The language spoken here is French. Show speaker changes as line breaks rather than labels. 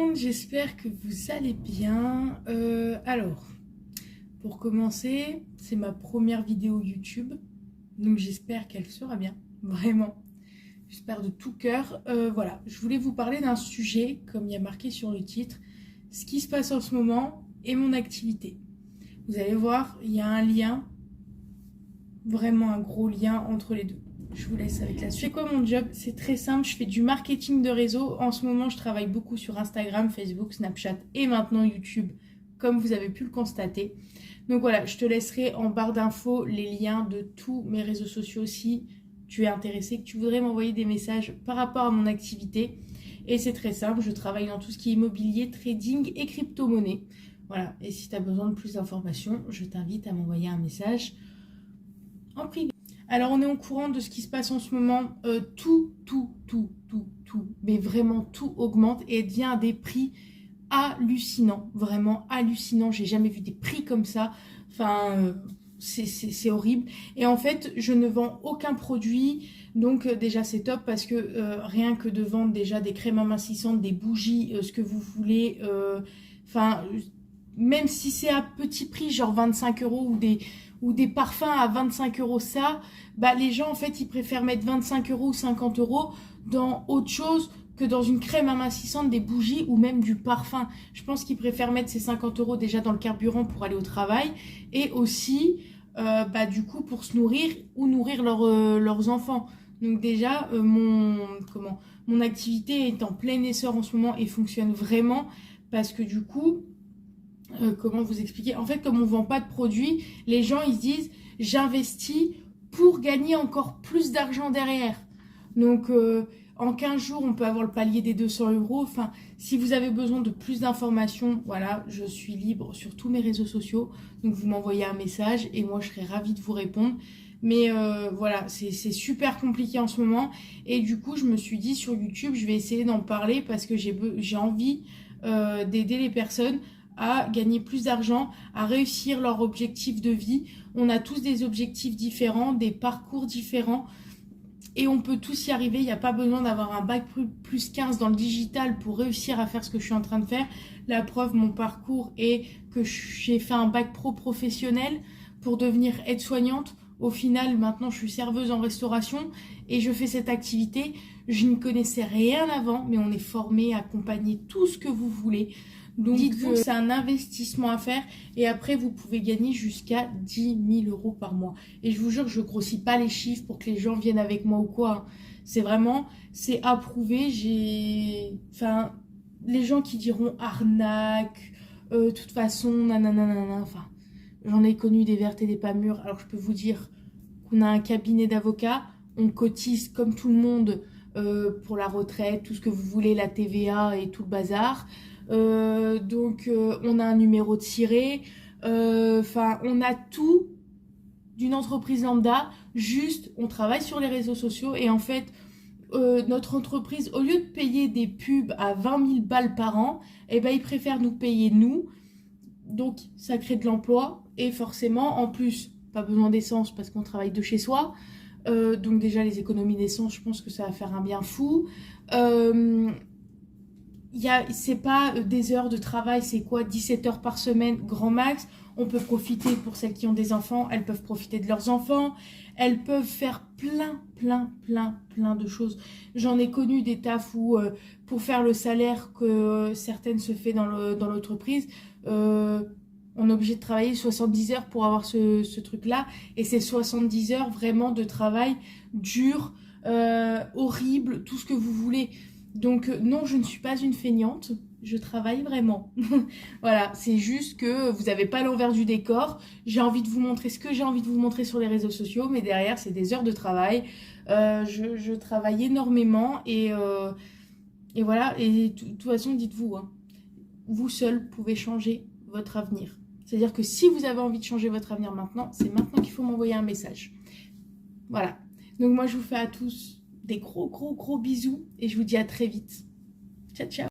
monde, j'espère que vous allez bien. Alors, pour commencer, c'est ma première vidéo YouTube, donc j'espère qu'elle sera bien, vraiment. J'espère de tout cœur. Voilà, je voulais vous parler d'un sujet, comme il y a marqué sur le titre, ce qui se passe en ce moment et mon activité. Vous allez voir, il y a un lien, vraiment un gros lien entre les deux. Je vous laisse avec la suite. C'est quoi mon job? C'est très simple, je fais du marketing de réseau. En ce moment, je travaille beaucoup sur Instagram, Facebook, Snapchat et maintenant YouTube, comme vous avez pu le constater. Donc voilà, je te laisserai en barre d'infos les liens de tous mes réseaux sociaux si tu es intéressé, que tu voudrais m'envoyer des messages par rapport à mon activité. Et c'est très simple, je travaille dans tout ce qui est immobilier, trading et crypto-monnaie. Voilà, et si tu as besoin de plus d'informations, je t'invite à m'envoyer un message en privé. Alors on est au courant de ce qui se passe en ce moment, tout, mais vraiment tout augmente et devient à des prix hallucinants, vraiment hallucinants. J'ai jamais vu des prix comme ça, enfin c'est horrible. Et en fait je ne vends aucun produit, donc déjà c'est top parce que rien que de vendre déjà des crèmes amincissantes, des bougies, ce que vous voulez, enfin même si c'est à petit prix, genre 25 € ou des parfums à 25 € ça, bah les gens en fait ils préfèrent mettre 25 € ou 50 € dans autre chose que dans une crème amincissante, des bougies ou même du parfum. Je pense qu'ils préfèrent mettre ces 50 € déjà dans le carburant pour aller au travail et aussi bah du coup pour se nourrir ou nourrir leurs enfants. Donc déjà mon activité est en plein essor en ce moment et fonctionne vraiment parce que du coup comment vous expliquer? En fait, comme on vend pas de produits, les gens ils se disent j'investis pour gagner encore plus d'argent derrière. Donc en 15 jours, on peut avoir le palier des 200 €. Enfin, si vous avez besoin de plus d'informations, voilà, je suis libre sur tous mes réseaux sociaux. Donc vous m'envoyez un message et moi je serai ravie de vous répondre. Mais voilà, c'est super compliqué en ce moment. Et du coup, je me suis dit sur YouTube, je vais essayer d'en parler parce que j'ai envie d'aider les personnes à gagner plus d'argent, à réussir leur objectif de vie. On a tous des objectifs différents, des parcours différents et on peut tous y arriver. Il n'y a pas besoin d'avoir un bac plus 15 dans le digital pour réussir à faire ce que je suis en train de faire. La preuve, mon parcours est que j'ai fait un bac pro professionnel pour devenir aide-soignante. Au final, maintenant, je suis serveuse en restauration et je fais cette activité. Je ne connaissais rien avant, mais on est formé, accompagné, tout ce que vous voulez. Donc dites-vous que c'est un investissement à faire et après vous pouvez gagner jusqu'à 10 000 € par mois. Et je vous jure, je grossis pas les chiffres pour que les gens viennent avec moi ou quoi. C'est vraiment, c'est approuvé. Enfin, les gens qui diront arnaque, de toute façon, nanana, enfin, j'en ai connu des vertes et des pas mûres. Alors je peux vous dire qu'on a un cabinet d'avocats, on cotise comme tout le monde pour la retraite, tout ce que vous voulez, la TVA et tout le bazar. Donc on a un numéro de ciré, enfin on a tout d'une entreprise lambda, juste on travaille sur les réseaux sociaux et en fait notre entreprise, au lieu de payer des pubs à 20 000 balles par an, eh ben, ils préfèrent nous payer nous, donc ça crée de l'emploi et forcément en plus pas besoin d'essence parce qu'on travaille de chez soi. Donc déjà les économies d'essence, je pense que ça va faire un bien fou. C'est pas des heures de travail, c'est quoi, 17 heures par semaine, grand max. On peut profiter, pour celles qui ont des enfants, elles peuvent profiter de leurs enfants. Elles peuvent faire plein de choses. J'en ai connu des tafs où, pour faire le salaire que certaines se fait dans l'entreprise, on est obligé de travailler 70 heures pour avoir ce truc-là. Et c'est 70 heures vraiment de travail dur, horrible, tout ce que vous voulez. Donc non, je ne suis pas une feignante, je travaille vraiment. Voilà, c'est juste que vous n'avez pas l'envers du décor. J'ai envie de vous montrer ce que j'ai envie de vous montrer sur les réseaux sociaux, mais derrière, c'est des heures de travail. Je travaille énormément et voilà. Et de toute façon, dites-vous, hein, vous seul pouvez changer votre avenir. C'est-à-dire que si vous avez envie de changer votre avenir maintenant, c'est maintenant qu'il faut m'envoyer un message. Voilà. Donc moi, je vous fais à tous des gros bisous et je vous dis à très vite. Ciao, ciao.